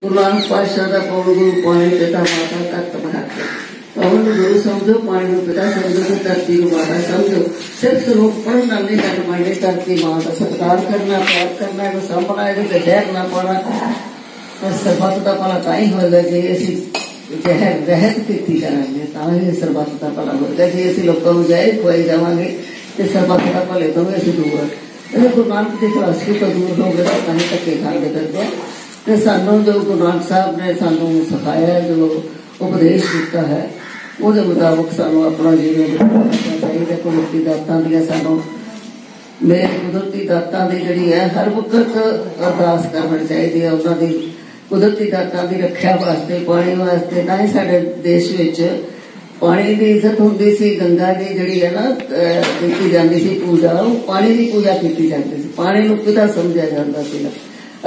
गुरु नानक पातशाह का पवन गुरु पानी पिता माता तख्त महत्व पवन गुरु समझो पानी को पिता समझो तो धरती को माता समझो। सिर्फ श्लोक पढ़ना नहीं करना मायने धरती माँ का सत्कार करना प्यार करना है सामना है जहर ना पाना सरबत का भला ताई होगा जी असी जहर रहत की करेंगे सरबत का भला होगा जी असी लोगों को जहर खुआई जावे तो सरबत का भले तो असी दूर गुरु नानक की फिलासफी तो दूर हो गए तो धक्के खाते करते ਤੇ ਸਾਨੂੰ जो गुरु नानक साहब ने सानू सिखाया जो उपदेश दिता है ਉਹਦੇ ਮੁਤਾਬਕ ਸਾਨੂੰ ਆਪਣਾ ਜੀਵਨ ਜਿਉਣਾ ਚਾਹੀਦਾ। ਕੁਦਰਤੀ ਦਾਤਾਂ ਦੀਆਂ ਸਾਨੂੰ ਮੇਰੇ ਕੁਦਰਤੀ ਦਾਤਾਂ ਦੀ ਜਿਹੜੀ ਹੈ ਹਰ ਵਕਤ ਅਰਦਾਸ ਕਰਨੀ ਚਾਹੀਦੀ ਹੈ। ਉਹਨਾਂ ਦੀ ਕੁਦਰਤੀ ਦਾਤਾਂ ਦੀ ਰੱਖਿਆ ਵਾਸਤੇ ਪਾਣੀ ਵਾਸਤੇ ਤਾਂ ਹੀ ਸਾਡੇ ਦੇਸ਼ ਵਿੱਚ ਪਾਣੀ ਦੀ ਇੱਜ਼ਤ ਹੁੰਦੀ ਸੀ। ਗੰਗਾ ਦੀ ਜਿਹੜੀ ਹੈ ਨਾ ਕੀਤੀ ਜਾਂਦੀ ਸੀ ਪੂਜਾ, ਉਹ ਪਾਣੀ ਦੀ ਪੂਜਾ ਕੀਤੀ ਜਾਂਦੀ ਸੀ। ਪਾਣੀ ਨੂੰ ਪਿਤਾ ਸਮਝਿਆ ਜਾਂਦਾ ਸੀ।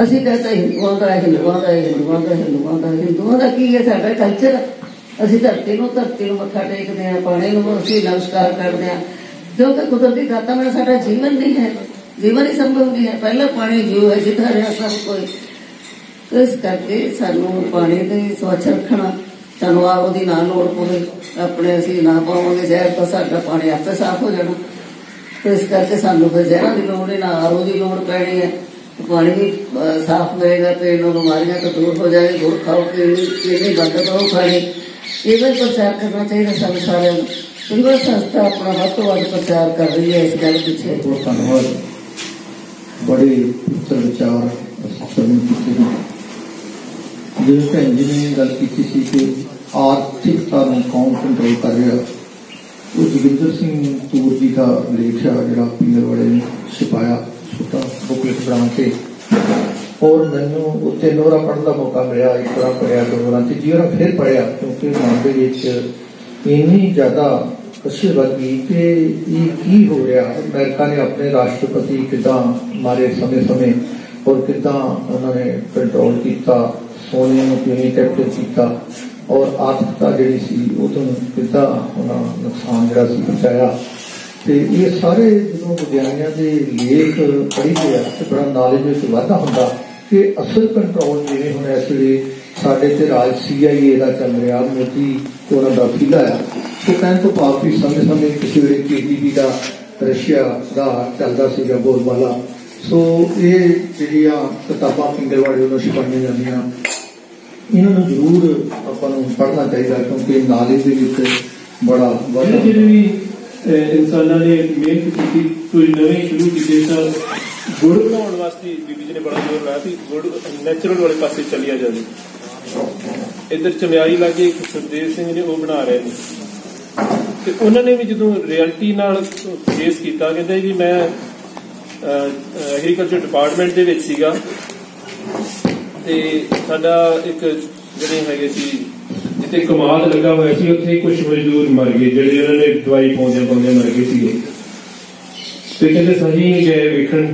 ਅਸੀਂ ਕਹਿੰਦੇ ਹਿੰਦੂਆਂ ਦਾ ਹਿੰਦੂਆਂ ਦਾ ਹਿੰਦੂਆਂ ਦਾ ਹਿੰਦੂਆਂ ਦਾ ਹਿੰਦੂਆਂ ਦਾ ਕੀ ਹੈ ਸਾਡਾ ਕਲਚਰ। ਅਸੀਂ ਧਰਤੀ ਨੂੰ ਮੱਥਾ ਟੇਕਦੇ ਹਾਂ, ਪਾਣੀ ਨੂੰ ਅਸੀਂ ਨਮਸਕਾਰ ਕਰਦੇ ਹਾਂ ਜੋ ਕਿ ਕੁਦਰਤੀ ਦਾਤਾ ਨਾਲ ਸਾਡਾ ਜੀਵਨ ਨਹੀਂ ਹੈ, ਜੀਵਨ ਹੀ ਸੰਭਵ ਨਹੀਂ ਹੈ। ਪਹਿਲਾਂ ਪਾਣੀ ਜੀਵ ਹੈ ਜਿੱਥਾ ਰਿਹਾ ਸਭ ਕੋਈ। ਇਸ ਕਰਕੇ ਸਾਨੂੰ ਪਾਣੀ ਦੀ ਸਵੱਛ ਰੱਖਣਾ, ਸਾਨੂੰ ਆਪ ਉਹਦੀ ਨਾ ਲੋੜ ਪਵੇ, ਆਪਣੇ ਅਸੀਂ ਨਾ ਪਾਵਾਂਗੇ ਜ਼ਹਿਰ ਤਾਂ ਸਾਡਾ ਪਾਣੀ ਆਪੇ ਸਾਫ਼ ਹੋ ਜਾਣਾ। ਇਸ ਕਰਕੇ ਸਾਨੂੰ ਫਿਰ ਜ਼ਹਿਰਾਂ ਦੀ ਲੋੜ ਹੈ ਨਾ ਆਰਓ ਦੀ ਲੋੜ ਪੈਣੀ ਹੈ। पानी भी साफ मिलेगा, पेड़ में बीमारियां तो दूर हो जाएगी। गुड़ खाओ पीनी बंद करो खाने, ये भी प्रचार करना चाहिए सब सारे। सिंगल संस्था अपना वध तो वध प्रचार कर रही है इस गल पिछे। धन्यवाद, बड़े उत्तर विचार जिवें भैन जी ने गल की सी कि आर्थिकता में कौन कंट्रोल कर रहा, वो जोगिंदर सिंह तूर जी का लेख है जो पिंगलवाड़े ने छपाया छोटा बुकलेट बना के, और मैनू उत्ते नोरा पढ़ने का मौका मिला। एक बार पढ़िया दो तीजी बार फिर पढ़िया क्योंकि मन के इन्नी ज्यादा अच्छी बन गई कि ये की हो रहा। अमेरिका ने अपने राष्ट्रपति किदा मारे समय समय और किदा उन्होंने कंट्रोल किया, सोने किवें कैप्चर किया और आर्थिकता जी सी उदों किदा उन्होंने नुकसान जरा पहुंचाया। तो ये सारे जो विज्ञानियों के लेख पढ़ी गया तो बड़ा नॉलेज में वाधा होंगे कि असल कंट्रोल जिवें हुण इस वेले साडे ते राज CIA का चल रहा, मोदी उन्होंने फीला है तो कहने तो भाव भी समय समय किसी वे KGB का रशिया का चलता सीगा बोलबाला। सो ये जिहड़ियां किताबां पिंगलवाड़े वालों छपाईयां जांदियां इन्होंने जरूर आपां नूं पढ़ना चाहिए क्योंकि नॉलेज दे विच बड़ा वाधा इंसाना ने मेहनत की कोई नवे शुरू किए गुड़ बनाने वास्ते बीबी जी ने बड़ा जोर लाया भी गुड़ नैचुरल वाले पास चलिया जाए। इधर चमियारी लागे सुखदेव सिंह ने वो बना रहे हैं। उन्होंने भी जो रियलिटी नाल फेस किया कहते जी मैं एग्रीकल्चर डिपार्टमेंट दे विच सीगा ते साडा एक जिहड़े हैगे सी जिथे कमाल लगा हुआ सी उत्थे कुछ मजदूर मर गए जिहड़े उन्होंने दवाई पाउंदे मर गए सीगे ते कहते सही गए वेखण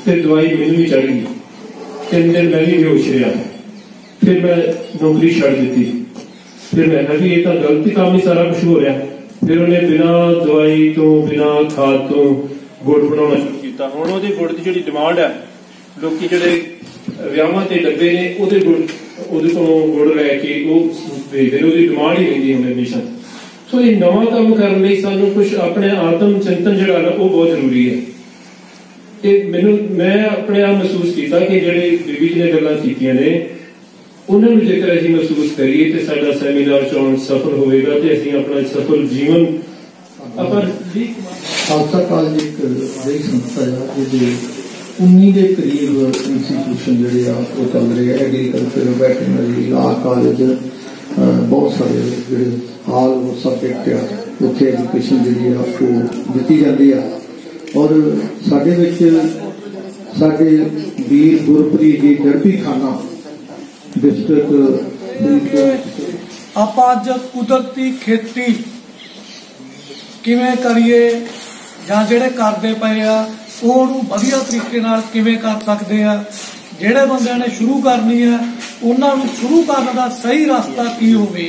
ते दवाई मैनूं भी चढ़ गई। 3 दिन मैं भी बेहोश रहा, फिर मैं नौकरी छड़ दी। फिर मैं कहा कि ये तो गलती काम ही सारा कुछ हो रहा। फिर उन्हें बिना दवाई तो बिना खाद तो गुड़ बनाना शुरू किया। हुण उहदे गुड़ की जिहड़ी डिमांड है लोग जिहड़े विआहां ते डब्बे ने उहदे गुड़ ਉਹਦੇ ਕੋਲੋਂ ਗੁੜ ਲੈ ਕੇ ਉਹ ਵੇਚਦੇ ਨੇ, ਉਹਦੀ ਡਿਮਾਂਡ ਹੀ ਰਹਿੰਦੀ ਹੈ ਹਮੇਸ਼ਾ। ਸੋ ਇਹ ਨਵਾਂ ਕੰਮ ਕਰਨ ਲਈ ਸਾਨੂੰ ਕੁਝ ਆਪਣੇ ਆਤਮ ਚਿੰਤਨ ਜਿਹੜਾ ਨਾ ਉਹ ਬਹੁਤ ਜ਼ਰੂਰੀ ਹੈ। ਤੇ ਮੈਂ ਆਪਣੇ ਆਪ ਮਹਿਸੂਸ ਕੀਤਾ ਕਿ ਜਿਹੜੇ ਬੀਬੀ ਜੀ ਨੇ ਗੱਲਾਂ ਕੀਤੀਆਂ ਨੇ ਉਹਨਾਂ ਨੂੰ ਜੇਕਰ ਅਸੀਂ ਮਹਿਸੂਸ ਕਰੀਏ ਤੇ ਸਾਡਾ ਸੈਮੀਨਾਰ ਚੋਣ ਸਫਲ ਹੋਵੇਗਾ ਤੇ ਅਸੀਂ ਆਪਣਾ ਸਫਲ ਜੀਵਨ ਆਪਾਂ ਖਾਲਸਾ ਕਾਲਜ ਇੱਕ ਅਜਿਹੀ ਸੰਸਥਾ ਹੈ ਜਿਹਦੇ 19 के करीब इंस्टीट्यूशन जोड़े चल रहे हैं। एग्रीकल्चर, वैटरनरी, लॉ कॉलेज, बहुत सारे जो हाल सबजैक्ट आ उत्थे एजुकेशन जी वो दी जाती है। और साडे वीर गुरप्रीत जी डरबी खाना डिस्ट्रिक्ट आप अज कुदरती खेती किवें करिए जां जिहड़े करदे पए आ ਉਹਨੂੰ ਵਧੀਆ ਤਰੀਕੇ ਨਾਲ ਕਿਵੇਂ ਕਰ ਸਕਦੇ ਆ, ਜਿਹੜੇ ਬੰਦਿਆਂ ਨੇ ਸ਼ੁਰੂ ਕਰਨੀ ਹੈ ਉਹਨਾਂ ਨੂੰ ਸ਼ੁਰੂ ਕਰਨ ਦਾ ਸਹੀ ਰਸਤਾ ਕੀ ਹੋਵੇ,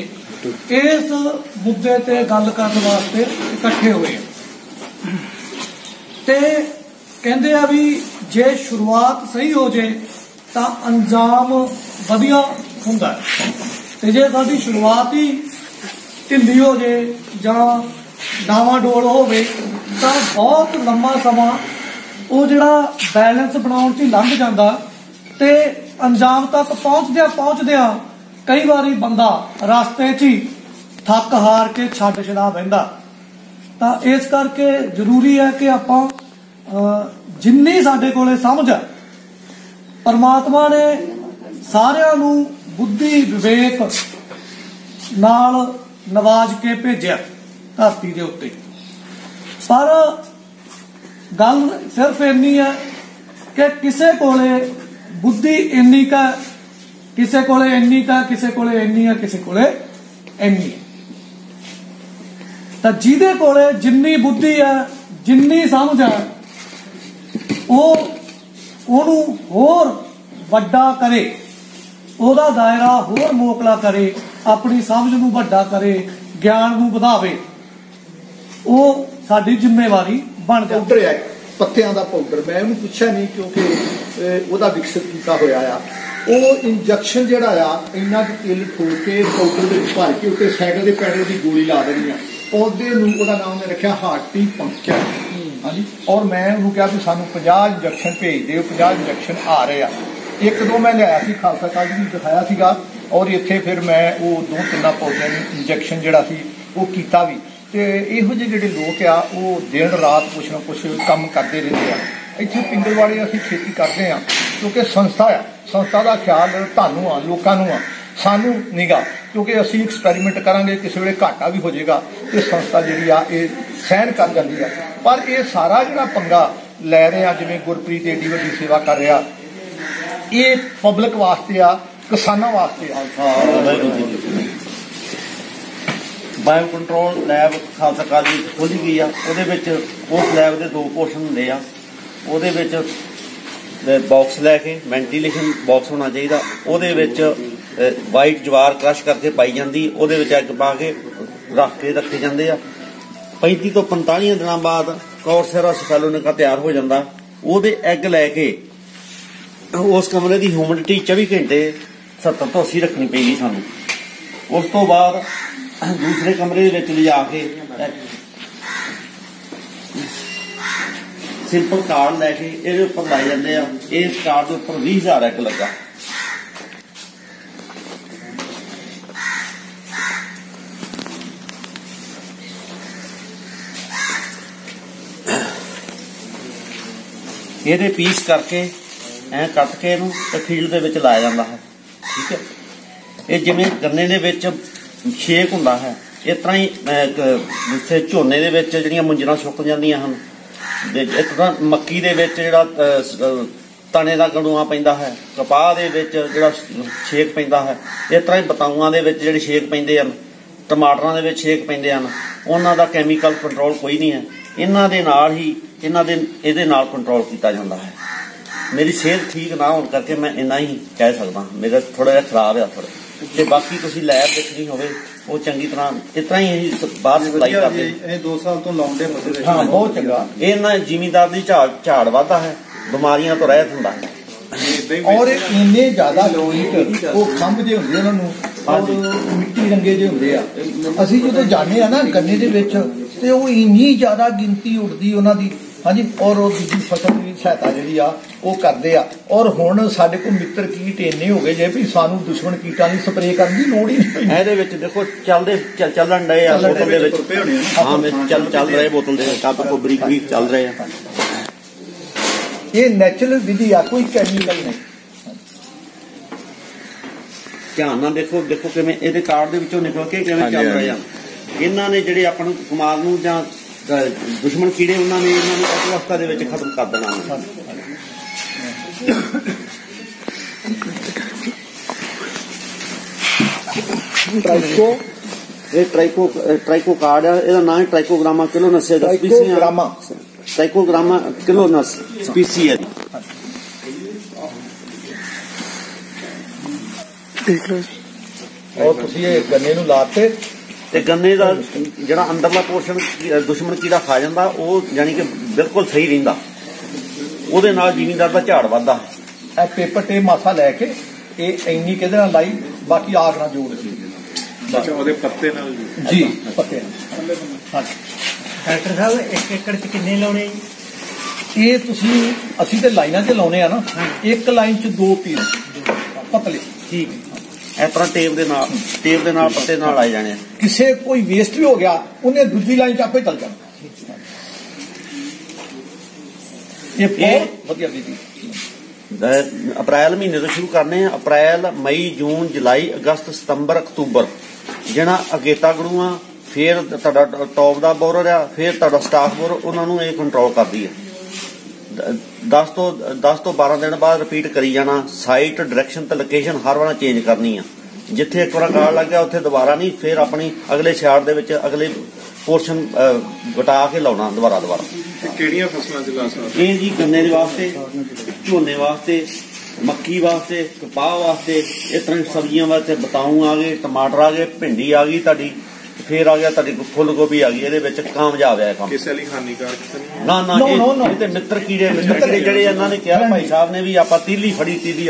ਇਸ ਮੁੱਦੇ ਤੇ ਗੱਲ ਕਰਨ ਵਾਸਤੇ ਇਕੱਠੇ ਹੋਏ ਤੇ ਕਹਿੰਦੇ ਆ ਵੀ ਜੇ ਸ਼ੁਰੂਆਤ ਸਹੀ ਹੋ ਜੇ ਤਾਂ ਅੰਜਾਮ ਵਧੀਆ ਹੁੰਦਾ ਹੈ। ਤੇ ਜੇ ਸਾਡੀ ਸ਼ੁਰੂਆਤ ਹੀ ਢਿੱਲੀ ਹੋ ਜੇ ਜਾਂ ਡਾਵਾਂਡੋਲ ਹੋਵੇ ਤਾਂ ਬਹੁਤ ਲੰਮਾ ਸਮਾਂ ਉਹ ਜਿਹੜਾ ਬੈਲੈਂਸ ਬਣਾਉਣ 'ਚ ਹੀ ਲੰਘ ਜਾਂਦਾ ਤੇ ਅੰਜਾਮ ਤੱਕ ਪਹੁੰਚਦਿਆਂ ਕਈ ਵਾਰੀ ਬੰਦਾ ਰਸਤੇ 'ਚ ਹੀ ਥੱਕ ਹਾਰ ਕੇ ਛੱਡ ਛਡਾ ਬਹਿੰਦਾ। ਤਾਂ ਇਸ ਕਰਕੇ ਜ਼ਰੂਰੀ ਹੈ ਕਿ ਆਪਾਂ ਜਿੰਨੀ ਸਾਡੇ ਕੋਲੇ ਸਮਝ ਹੈ, ਪਰਮਾਤਮਾ ਨੇ ਸਾਰਿਆਂ ਨੂੰ ਬੁੱਧੀ ਵਿਵੇਕ ਨਾਲ ਨਵਾਜ ਕੇ ਭੇਜਿਆ ਧਰਤੀ ਦੇ ਉੱਤੇ, ਪਰ ਗੱਲ ਸਿਰਫ ਇੰਨੀ ਹੈ ਕਿ ਕਿਸੇ ਕੋਲੇ ਬੁੱਧੀ ਇੰਨੀ ਕਾ, ਕਿਸੇ ਕੋਲੇ ਇੰਨੀ ਕਾ, ਕਿਸੇ ਕੋਲੇ ਇੰਨੀ ਹੈ, ਕਿਸੇ ਕੋਲੇ ਇੰਨੀ। ਤਾਂ ਜਿਹਦੇ ਕੋਲੇ ਜਿੰਨੀ ਬੁੱਧੀ ਹੈ, ਜਿੰਨੀ ਸਮਝ ਹੈ, ਉਹਨੂੰ ਹੋਰ ਵੱਡਾ ਕਰੇ, ਉਹਦਾ ਦਾਇਰਾ ਹੋਰ ਮੋਕਲਾ ਕਰੇ, ਆਪਣੀ ਸਮਝ ਨੂੰ ਵੱਡਾ ਕਰੇ, ਗਿਆਨ ਨੂੰ ਵਧਾਵੇ, ਉਹ ਸਾਡੀ ਜ਼ਿੰਮੇਵਾਰੀ ਬਣ ਜਾਂਦੀ। ਪਾਊਡਰ ਹੈ, ਪੱਤਿਆਂ ਦਾ ਪਾਊਡਰ, ਮੈਂ ਉਹਨੂੰ ਪੁੱਛਿਆ ਨਹੀਂ ਕਿਉਂਕਿ ਉਹਦਾ ਵਿਕਸਿਤ ਕੀਤਾ ਹੋਇਆ ਆ। ਉਹ ਇੰਜੈਕਸ਼ਨ ਜਿਹੜਾ ਆ ਇੰਨਾ ਕੁ ਤੇਲ ਠੋਕ ਕੇ ਪਾਊਡਰ ਦੇ ਵਿੱਚ ਭਰ ਕੇ ਉੱਤੇ ਸਾਈਕਲ ਦੇ ਪੈਡਲ ਦੀ ਗੋਲੀ ਲਾ ਦੇਣੀ ਆ। ਪੌਦੇ ਨੂੰ ਉਹਦਾ ਨਾਮ ਮੈਂ ਰੱਖਿਆ ਹਾਰਟੀ ਪੰਕਚਰ। ਹਾਂਜੀ, ਔਰ ਮੈਂ ਉਹਨੂੰ ਕਿਹਾ ਵੀ ਸਾਨੂੰ 50 ਇੰਜੈਕਸ਼ਨ ਭੇਜ ਦਿਓ, 50 ਇੰਜੈਕਸ਼ਨ ਆ ਰਹੇ ਆ। ਇੱਕ ਦੋ ਮੈਂ ਲਿਆਇਆ ਸੀ, ਖਾਲਸਾ ਕਾਲਜ ਵੀ ਦਿਖਾਇਆ ਸੀਗਾ, ਔਰ ਇੱਥੇ ਫਿਰ ਮੈਂ ਉਹ 2-3 ਪੌਦਿਆਂ ਨੂੰ ਇੰਜੈਕਸ਼ਨ ਜਿਹੜਾ ਸੀ ਉਹ ਕੀਤਾ ਵੀ। ਤੇ ਇਹੋ ਜਿਹੇ ਜਿਹੜੇ ਲੋਕ ਆ ਉਹ ਦਿਨ ਰਾਤ ਕੁਛ ਨਾ ਕੁਛ ਕੰਮ ਕਰਦੇ ਰਹਿੰਦੇ ਆ। ਇੱਥੇ ਪਿੰਗਲਵਾੜੇ ਅਸੀਂ ਖੇਤੀ ਕਰਦੇ ਆ ਕਿਉਂਕਿ ਸੰਸਥਾ ਆ, ਸੰਸਥਾ ਦਾ ਖਿਆਲ ਤੁਹਾਨੂੰ ਆ, ਲੋਕਾਂ ਨੂੰ ਆ, ਸਾਨੂੰ ਨਿਗਾ, ਕਿਉਂਕਿ ਅਸੀਂ ਐਕਸਪੈਰੀਮੈਂਟ ਕਰਾਂਗੇ, ਕਿਸੇ ਵੇਲੇ ਘਾਟਾ ਵੀ ਹੋ ਜਾਏਗਾ ਤੇ ਸੰਸਥਾ ਜਿਹੜੀ ਆ ਇਹ ਸਹਿਣ ਕਰ ਜਾਂਦੀ ਆ। ਪਰ ਇਹ ਸਾਰਾ ਜਿਹੜਾ ਪੰਗਾ ਲੈ ਰਹੇ ਆ, ਜਿਵੇਂ ਗੁਰਪ੍ਰੀਤ ਏਡੀ ਵੱਡੀ ਸੇਵਾ ਕਰ ਰਿਹਾ, ਇਹ ਪਬਲਿਕ ਵਾਸਤੇ ਆ, ਕਿਸਾਨਾਂ ਵਾਸਤੇ ਆ। Bio control lab Khalsa college ਵਿੱਚ ਖੋਲ੍ਹੀ ਗਈ ਆ। ਉਹਦੇ ਵਿੱਚ ਉਸ ਲੈਬ ਦੇ 2 ਪੋਰਸ਼ਨ ਹੁੰਦੇ ਆ। ਉਹਦੇ ਵਿੱਚ ਬਾਕਸ ਲੈ ਕੇ, ਵੈਂਟੀਲੇਸ਼ਨ ਬਾਕਸ ਹੋਣਾ ਚਾਹੀਦਾ, ਉਹਦੇ ਵਿੱਚ ਵਾਈਟ ਜਵਾਰ ਕ੍ਰਸ਼ ਕਰਕੇ ਪਾਈ ਜਾਂਦੀ, ਉਹਦੇ ਵਿੱਚ ਐਗ ਪਾ ਕੇ ਰੱਖੇ ਜਾਂਦੇ ਆ। 35 ਤੋਂ 45 ਦਿਨਾਂ ਬਾਅਦ ਕੌਰਸੇਰਾ ਸਫੈਲੋਨਿਕਾ ਤਿਆਰ ਹੋ ਜਾਂਦਾ। ਉਹਦੇ ਐਗ ਲੈ ਕੇ ਉਸ ਕਮਰੇ ਦੀ ਹਿਊਮਿਡਿਟੀ 24 ਘੰਟੇ 70 ਤੋਂ 80 ਰੱਖਣੀ ਪਏਗੀ ਸਾਨੂੰ। ਉਸ ਤੋਂ ਬਾਅਦ ਦੂਸਰੇ ਕਮਰੇ ਦੇ ਵਿੱਚ ਲਿਜਾ ਕੇ ਸਿੰਪਲ ਕਾਰਡ ਲੈ ਕੇ ਇਹਦੇ ਉੱਪਰ ਲਾਏ ਜਾਂਦੇ ਆ। ਇਸ ਕਾਰਡ ਦੇ ਉੱਪਰ 20,000 ਐਗ ਲੱਗਾ। ਇਹਦੇ ਪੀਸ ਕਰਕੇ ਐ ਕੱਟ ਕੇ ਇਹਨੂੰ ਫੀਲਡ ਦੇ ਵਿੱਚ ਲਾਇਆ ਜਾਂਦਾ ਹੈ। ਠੀਕ ਹੈ, ਇਹ ਜਿਵੇਂ ਗੰਨੇ ਦੇ ਵਿੱਚ ਛੇਕ ਹੁੰਦਾ ਹੈ, ਇਸ ਤਰ੍ਹਾਂ ਹੀ ਜਿੱਥੇ ਝੋਨੇ ਦੇ ਵਿੱਚ ਜਿਹੜੀਆਂ ਮੁੰਜਰਾਂ ਸੁੱਕ ਜਾਂਦੀਆਂ ਹਨ, ਇੱਕ ਤਰ੍ਹਾਂ ਮੱਕੀ ਦੇ ਵਿੱਚ ਜਿਹੜਾ ਤਣੇ ਦਾ ਗੰਡੂਆ ਪੈਂਦਾ ਹੈ, ਕਪਾਹ ਦੇ ਵਿੱਚ ਜਿਹੜਾ ਛੇਕ ਪੈਂਦਾ ਹੈ, ਇਸ ਤਰ੍ਹਾਂ ਹੀ ਬਤਾਊਆਂ ਦੇ ਵਿੱਚ ਜਿਹੜੇ ਛੇਕ ਪੈਂਦੇ ਹਨ, ਟਮਾਟਰਾਂ ਦੇ ਵਿੱਚ ਛੇਕ ਪੈਂਦੇ ਹਨ, ਉਹਨਾਂ ਦਾ ਕੈਮੀਕਲ ਕੰਟਰੋਲ ਕੋਈ ਨਹੀਂ ਹੈ। ਇਹਨਾਂ ਦੇ ਨਾਲ ਹੀ ਇਹਦੇ ਨਾਲ ਕੰਟਰੋਲ ਕੀਤਾ ਜਾਂਦਾ ਹੈ। ਮੇਰੀ ਸਿਹਤ ਠੀਕ ਨਾ ਹੋਣ ਕਰਕੇ ਮੈਂ ਇੰਨਾ ਹੀ ਕਹਿ ਸਕਦਾ। ਮੇਰਾ ਥੋੜਾ ਜਿਹਾ ਖਰਾਬ ਆ ਥੋੜਾ, ਤੇ ਬਾਕੀ ਤੁਸੀਂ ਲੈਬ ਦੇਖਣੀ ਹੋਵੇ ਉਹ ਚੰਗੀ ਤਰ੍ਹਾਂ ਇਸ ਤਰ੍ਹਾਂ ਹੀ ਬਾਹਰ ਸਪਲਾਈ ਕਰਦੇ। ਇਹ 2 ਸਾਲ ਤੋਂ ਲਾਉਂਦੇ ਫਸਲ। ਹਾਂ, ਬਹੁਤ ਚੰਗਾ। ਇਹ ਨਾ ਜ਼ਿਮੀਂਦਾਰ ਦੀ ਝਾੜ ਵੱਧਦਾ ਹੈ, ਬਿਮਾਰੀਆਂ ਤੋਂ ਰਹਿਤ ਹੁੰਦਾ ਹੈ। ਔਰ ਇੰਨੇ ਜ਼ਿਆਦਾ ਲੋਕ ਉਹ ਖੰਭ ਜੇ ਹੁੰਦੇ ਉਹਨਾਂ ਨੂੰ, ਔਰ ਮਿੱਟੀ ਰੰਗੇ ਜੇ ਹੁੰਦੇ ਆ। ਅਸੀਂ ਜਦੋਂ ਜਾਂਦੇ ਆ ਨਾ ਗੰਨੇ ਦੇ ਵਿੱਚ, ਤੇ ਉਹ ਇੰਨੀ ਜ਼ਿਆਦਾ ਗਿਣਤੀ ਉੱਡਦੀ ਉਹਨਾਂ ਦੀ। ਹਾਂਜੀ, ਔਰ ਉਹ ਦੂਜੀ ਫਸਲ ਦੀ ਸਹਾਇਤਾ ਜਿਹੜੀ ਆ ਉਹ ਕਰਦੇ ਆ। ਔਰ ਹੁਣ ਸਾਡੇ ਕੋਲ ਮਿੱਤਰ ਕੀਟ ਇੰਨੇ ਹੋ ਗਏ ਜੇ ਵੀ ਸਾਨੂੰ ਦੁਸ਼ਮਣ ਕੀਟਾਂ ਦੀ ਸਪਰੇਅ ਕਰਨ ਦੀ ਲੋੜ ਹੀ ਨਹੀਂ। ਇਹਦੇ ਵਿੱਚ ਦੇਖੋ ਚੱਲਣ ਡਏ ਆ ਬੋਤਲ ਦੇ ਵਿੱਚ। ਹਾਂ, ਚੱਲ ਰਹੇ ਬੋਤਲ ਦੇ ਕੱਪ ਕੋ ਬਰੀਕ ਚੱਲ ਰਹੇ ਆ। ਇਹ ਨੈਚੁਰਲ ਵਿਧੀ ਆ, ਕੋਈ ਕੈਮੀਕਲ ਨਹੀਂ। ਧਿਆਨ ਨਾਲ ਦੇਖੋ ਕਿਵੇਂ ਇਹਦੇ ਕਾਰਡ ਦੇ ਵਿੱਚੋਂ ਨਿਕਲ ਕੇ ਕਿਵੇਂ ਚੱਲ ਰਹੇ ਆ। ਇਹਨਾਂ ਨੇ ਜਿਹੜੇ ਆਪਾਂ ਨੂੰ ਕਮਾਲ ਨੂੰ ਜਾਂ ਦੁਸ਼ਮਣ ਕੀੜੇ, ਉਹਨਾਂ ਨੇ ਇਹਨਾਂ ਨੂੰ ਅਵਸਥਾ ਦੇ ਵਿੱਚ ਖਤਮ ਕਰ ਦੇਣਾ। ਟ੍ਰਾਈਕੋ ਕਾਰਡ ਆ, ਇਹਦਾ ਨਾਮ ਹੈ ਟ੍ਰਾਈਕੋਗ੍ਰਾਮਾ ਕਿਲੋਨਸ ਦਾ ਸਪੀਸੀ ਆ। ਟ੍ਰਾਈਕੋਗ੍ਰਾਮਾ ਕਿਲੋਨਸ ਸਪੀਸੀ ਹੈ। ਔਰ ਤੁਸੀਂ ਇਹ ਗੰਨੇ ਨੂੰ ਲਾਤੇ ਤੇ ਗੰਨੇ ਦਾ ਜਿਹੜਾ ਅੰਦਰਲਾ ਪੋਰਸ਼ਨ ਦੁਸ਼ਮਣ ਕੀੜਾ ਖਾ ਜਾਂਦਾ, ਉਹ ਯਾਨੀ ਕਿ ਬਿਲਕੁਲ ਸਹੀ ਰਹਿੰਦਾ। ਉਹਦੇ ਨਾਲ ਜ਼ਿਮੀਂਦਾਰ ਦਾ ਝਾੜ ਵੱਧਦਾ। ਇਹ ਪੇਪਰ ਟੇਪ ਮਾਸਾ ਲੈ ਕੇ ਇਹ ਇੰਨੀ ਕਿਹਦੇ ਨਾਲ ਲਾਈ, ਬਾਕੀ ਆਗ ਨਾਲ ਜੋੜ ਦਿੱਤੀ। ਅੱਛਾ, ਉਹਦੇ ਪੱਤੇ ਨਾਲ ਜੀ ਪੱਤੇ ਨਾਲ। ਹਾਂਜੀ ਡਾਕਟਰ ਸਾਹਿਬ 1 ਏਕੜ 'ਚ ਕਿੰਨੇ ਲਾਉਣੇ ਜੀ? ਇਹ ਤੁਸੀਂ ਅਸੀਂ ਤੇ ਲਾਈਨਾਂ 'ਚ ਲਾਉਣੇ ਆ ਨਾ, ਇੱਕ ਲਾਈਨ 'ਚ 2 ਪੀਸ ਪਤਲੇ। ਠੀਕ ਹੈ। ਇਸ ਤਰ੍ਹਾਂ ਟੇਪ ਦੇ ਨਾਲ ਪੱਤੇ ਨਾਲ ਆਏ ਜਾਣੇ ਆ। ਕਿਸੇ ਕੋਈ ਵੇਸਟ ਵੀ ਹੋ ਗਿਆ ਉਹਨੇ ਦੂਜੀ ਲਾਈਨ 'ਚ ਆਪੇ ਚੱਲ ਜਾਣਾ। ਇਹ ਬਹੁਤ ਵਧੀਆ ਵਿਧੀ। ਅਪ੍ਰੈਲ ਮਹੀਨੇ ਤੋਂ ਸ਼ੁਰੂ ਕਰਨੇ ਆ। ਅਪ੍ਰੈਲ, ਮਈ, ਜੂਨ, ਜੁਲਾਈ, ਅਗਸਤ, ਸਤੰਬਰ, ਅਕਤੂਬਰ ਜਿਹੜਾ ਅਗੇਤਾ ਗੜੂ ਆ, ਫਿਰ ਤੁਹਾਡਾ ਟੌਪ ਦਾ ਬੋਰਰ ਆ, ਫਿਰ ਤੁਹਾਡਾ ਸਟਾਕ ਬੋਰਰ, ਉਹਨਾਂ ਨੂੰ ਇਹ ਕੰਟਰੋਲ ਕਰਦੀ ਹੈ। 10 ਤੋਂ 12 ਦਿਨ ਬਾਅਦ ਰਿਪੀਟ ਕਰੀ ਜਾਣਾ। ਸਾਈਟ, ਡਾਇਰੈਕਸ਼ਨ ਤੇ ਲੋਕੇਸ਼ਨ ਹਰ ਵਾਰ ਚੇਂਜ ਕਰਨੀ ਆ। ਜਿੱਥੇ ਇੱਕ ਵਾਰ ਕਾਲ ਲੱਗ ਗਿਆ ਉੱਥੇ ਦੁਬਾਰਾ ਨਹੀਂ, ਫਿਰ ਆਪਣੀ ਅਗਲੇ ਛਾੜ ਦੇ ਵਿੱਚ ਅਗਲੇ ਪੋਰਸ਼ਨ ਵਟਾ ਕੇ ਲਾਉਣਾ ਦੁਬਾਰਾ। ਕਿਹੜੀਆਂ ਫਸਲਾਂ 'ਚ ਲਾ ਸਕਦੇ? ਇਹ ਜੀ ਗੰਨੇ ਦੇ ਵਾਸਤੇ, ਝੋਨੇ ਵਾਸਤੇ, ਮੱਕੀ ਵਾਸਤੇ, ਕਪਾਹ ਵਾਸਤੇ, ਇਸ ਤਰ੍ਹਾਂ ਸਬਜ਼ੀਆਂ ਵਾਸਤੇ ਬਤਾਊ ਆ ਗਏ, ਟਮਾਟਰ ਆ ਗਏ, ਭਿੰਡੀ ਆ ਗਈ ਤੁਹਾਡੀ, ਫੇਰ ਆ ਗਿਆ ਤੁਹਾਡੀ ਫੁੱਲ ਗੋਭੀ ਆ ਗਈ। ਇਹਦੇ ਵਿੱਚ ਕਾਮਯਾਬ ਹੈ ਕੰਮ। ਕਿਸੇ ਲਈ ਹਾਨੀਕਾਰਕ ਨਹੀਂ? ਨਾ ਇਹ ਤੇ ਮਿੱਤਰ ਕੀੜੇ ਜਿਹੜੇ ਇਹਨਾਂ ਨੇ ਕਿਹਾ ਭਾਈ ਸਾਹਿਬ ਨੇ ਵੀ ਆਪਾਂ ਤੀਲੀ ਫੜੀ, ਤੀਲੀ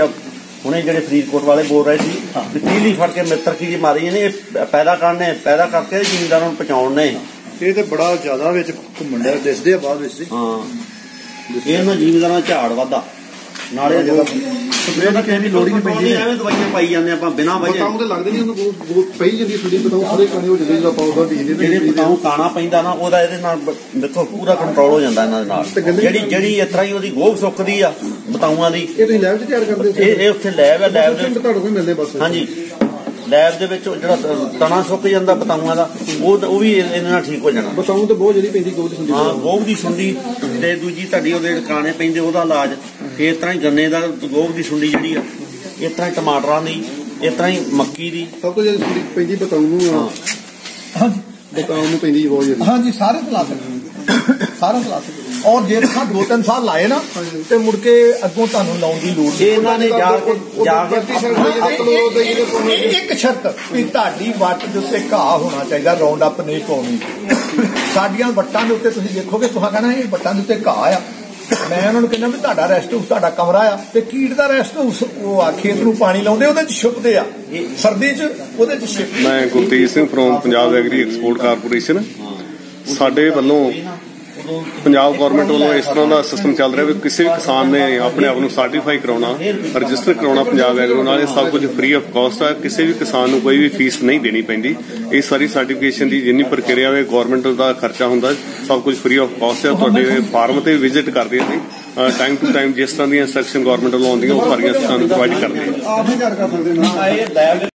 ਹੁਣੇ ਜਿਹੜੇ ਫਰੀਦਕੋਟ ਵਾਲੇ ਬੋਲ ਰਹੇ ਸੀ ਵੀ ਤੀਲੀ ਫੜ ਕੇ ਮਿੱਤਰ ਕੀੜੇ ਮਾਰੀ ਨੇ। ਇਹ ਪੈਦਾ ਕਰਕੇ ਜ਼ਿਮੀਂਦਾਰਾਂ ਨੂੰ ਪਹੁੰਚਾਉਣ ਨੇ। ਇਹ ਤੇ ਬੜਾ ਜ਼ਿਆਦਾ ਵਿੱਚ ਘੁੰਮਣ ਡਿਆ ਦਿਸਦੇ ਆ ਬਾਅਦ ਵਿੱਚ। ਹਾਂ, ਇਹਨਾਂ ਜ਼ਿਮੀਂਦਾਰਾਂ ਝਾੜ ਵਾਧਾ ਨਾਲੇ ਸਪਰੇਅ ਦਾ ਕਿਸੇ ਦੀ ਲੋੜ ਹੀ ਨਹੀਂ ਪੈਂਦੀ। ਐਵੇਂ ਦਵਾਈਆਂ ਪਾਈ ਜਾਂਦੇ ਆਪਾਂ ਬਿਨਾਂ ਵਜ੍ਹਾ। ਬਤਾਉ ਤੇ ਲੱਗਦੇ ਨਹੀਂ, ਉਹਨੂੰ ਬਹੁਤ ਪਈ ਜਾਂਦੀ ਥੋੜੀ। ਬਤਾਉ ਸਾਰੇ ਕਾਣੇ ਹੋ ਜਾਂਦੇ ਜਦੋਂ ਆਪਾਂ ਉਹਦਾ ਬੀਜਦੇ ਨੇ। ਜਿਹੜੇ ਬਤਾਉ ਕਾਣਾ ਪੈਂਦਾ ਨਾ ਉਹਦਾ ਇਹਦੇ ਨਾਲ ਦੇਖੋ ਪੂਰਾ ਕੰਟਰੋਲ ਹੋ ਜਾਂਦਾ ਇਹਨਾਂ ਦੇ ਨਾਲ। ਜਿਹੜੀ ਇਸ ਤਰ੍ਹਾਂ ਹੀ ਉਹਦੀ ਗੋਭ ਸੁੱਕਦੀ ਆ ਬਤਾਊਆਂ ਦੀ। ਇਹ ਤੁਸੀਂ ਲੈਬ 'ਚ ਤਿਆਰ ਕਰਦੇ ਹੋ? ਇਹ ਉੱਥੇ ਲੈਬ ਹੈ। ਲੈਬ ਦੇ ਤੁਹਾਡੇ ਕੋਲ ਮਿਲਦੇ ਬਸ। ਹਾਂਜੀ, ਲੈਬ ਦੇ ਵਿੱਚ ਜਿਹੜਾ ਤਣਾ ਸੁੱਕ ਜਾਂਦਾ ਬਤਾਊਆਂ ਦਾ ਉਹ ਵੀ ਇਹਦੇ ਨਾਲ ਠੀਕ ਹੋ ਜਾਣਾ। ਬਤਾਉ ਤੇ ਬਹੁਤ ਜਿਹੜੀ ਪੈਂਦੀ ਗੋਭ ਦੀ ਸੁੰਡੀ। ਹਾਂ, ਗੋਭ ਦੀ ਸੁੰਡੀ ਤੇ ਦੂਜੀ ਤੁਹਾਡੀ ਉਹਦੇ ਕਾਣੇ ਪੈਂਦੇ ਉਹਦਾ ਇਲਾਜ। ਇਸ ਤਰ੍ਹਾਂ ਹੀ ਗੰਨੇ ਦਾ ਗੋਭ ਦੀ ਸੁੰਡੀ ਜਿਹੜੀ ਆ, ਇਸ ਤਰ੍ਹਾਂ ਹੀ ਟਮਾਟਰਾਂ ਦੀ, ਇਸ ਤਰ੍ਹਾਂ ਹੀ ਮੱਕੀ ਦੀ। ਸਭ ਤੋਂ ਜ਼ਿਆਦਾ ਸੁੰਡੀ ਪੈਂਦੀ ਬਤਾਉ ਨੂੰ। ਹਾਂਜੀ, ਬਤਾਉ ਨੂੰ ਪੈਂਦੀ ਬਹੁਤ ਜ਼ਿਆਦਾ। ਹਾਂਜੀ, ਸਾਰੇ ਲਾ ਸਕਦੇ, ਸਾਰੇ ਲਾ ਸਕਦੇ। ਔਰ ਜੇ ਤੁਸੀਂ 2-3 ਸਾਲ ਲਾਏ ਨਾ ਤੇ ਮੁੜ ਕੇ ਅੱਗੋਂ ਤੁਹਾਨੂੰ ਲਾਉਣ ਦੀ ਲੋੜ ਨਹੀਂ। ਇਹਨਾਂ ਨੇ ਜਾ ਕੇ ਇੱਕ ਸ਼ਰਤ ਵੀ ਤੁਹਾਡੀ ਵੱਟ ਦੇ ਉੱਤੇ ਘਾਹ ਹੋਣਾ ਚਾਹੀਦਾ, ਰਾਉਂਡ ਅਪ ਨਹੀਂ ਪਾਉਣੀ। ਸਾਡੀਆਂ ਵੱਟਾਂ ਦੇ ਉੱਤੇ ਤੁਸੀਂ ਦੇਖੋਗੇ, ਤੁਸੀਂ ਕਹਿਣਾ ਇਹ ਵੱਟਾਂ ਦੇ ਉੱਤੇ ਘਾਹ ਆ। ਮੈਂ ਉਹਨਾਂ ਨੂੰ ਕਹਿੰਦਾ ਵੀ ਤੁਹਾਡਾ ਰੈਸਟ ਹਾਊਸ ਤੁਹਾਡਾ ਕਮਰਾ ਆ ਤੇ ਕੀਟ ਦਾ ਰੈਸਟ ਹਾਊਸ ਉਹ ਆ। ਖੇਤ ਨੂੰ ਪਾਣੀ ਲਾਉਂਦੇ ਉਹਦੇ 'ਚ ਛੁਪਦੇ ਆ, ਸਰਦੀ 'ਚ ਉਹਦੇ 'ਚ ਛੁਪ। ਮੈਂ Gurtej Singh from Punjab agri export corporation. ਸਾਡੇ ਵੱਲੋਂ ਪੰਜਾਬ ਗੌਰਮੈਂਟ ਵੱਲੋਂ ਇਸ ਤਰ੍ਹਾਂ ਦਾ ਸਿਸਟਮ ਚੱਲ ਰਿਹਾ ਵੀ ਕਿਸੇ ਵੀ ਕਿਸਾਨ ਨੇ ਆਪਣੇ ਆਪ ਨੂੰ ਸਰਟੀਫਾਈ ਕਰਾਉਣਾ, ਰਜਿਸਟਰ ਕਰਾਉਣਾ ਪੰਜਾਬ ਐਗਰੋ ਨਾਲ, ਇਹ ਸਭ ਕੁਝ ਫ੍ਰੀ ਆਫ ਕਾਸਟ ਹੈ। ਕਿਸੇ ਵੀ ਕਿਸਾਨ ਨੂੰ ਕੋਈ ਵੀ ਫੀਸ ਨਹੀਂ ਦੇਣੀ ਪੈਂਦੀ। ਇਹ ਸਾਰੀ ਸਰਟੀਫਿਕੇਸ਼ਨ ਦੀ ਜਿੰਨੀ ਪ੍ਰਕਿਰਿਆ ਹੈ ਗੌਰਮੈਂਟ ਦਾ ਖਰਚਾ ਹੁੰਦਾ, ਸਭ ਕੁਝ ਫ੍ਰੀ ਆਫ ਕਾਸਟ ਹੈ। ਤੁਹਾਡੇ ਫਾਰਮ ਤੇ ਵਿਜ਼ਿਟ ਕਰਦੇ ਅਸੀਂ ਟਾਈਮ ਟੂ ਟਾਈਮ ਜਿਸ ਤਰ੍ਹਾਂ ਦੀਆਂ ਇੰਸਟਰਕਸ਼ਨ ਗੌਰਮੈਂਟ ਵੱਲੋਂ ਆਉਂਦੀਆਂ ਉਹ ਸਾਰੀਆਂ ਸਾਨੂੰ ਪ੍ਰੋਵਾਈਡ ਕਰਦੇ ਹਾਂ।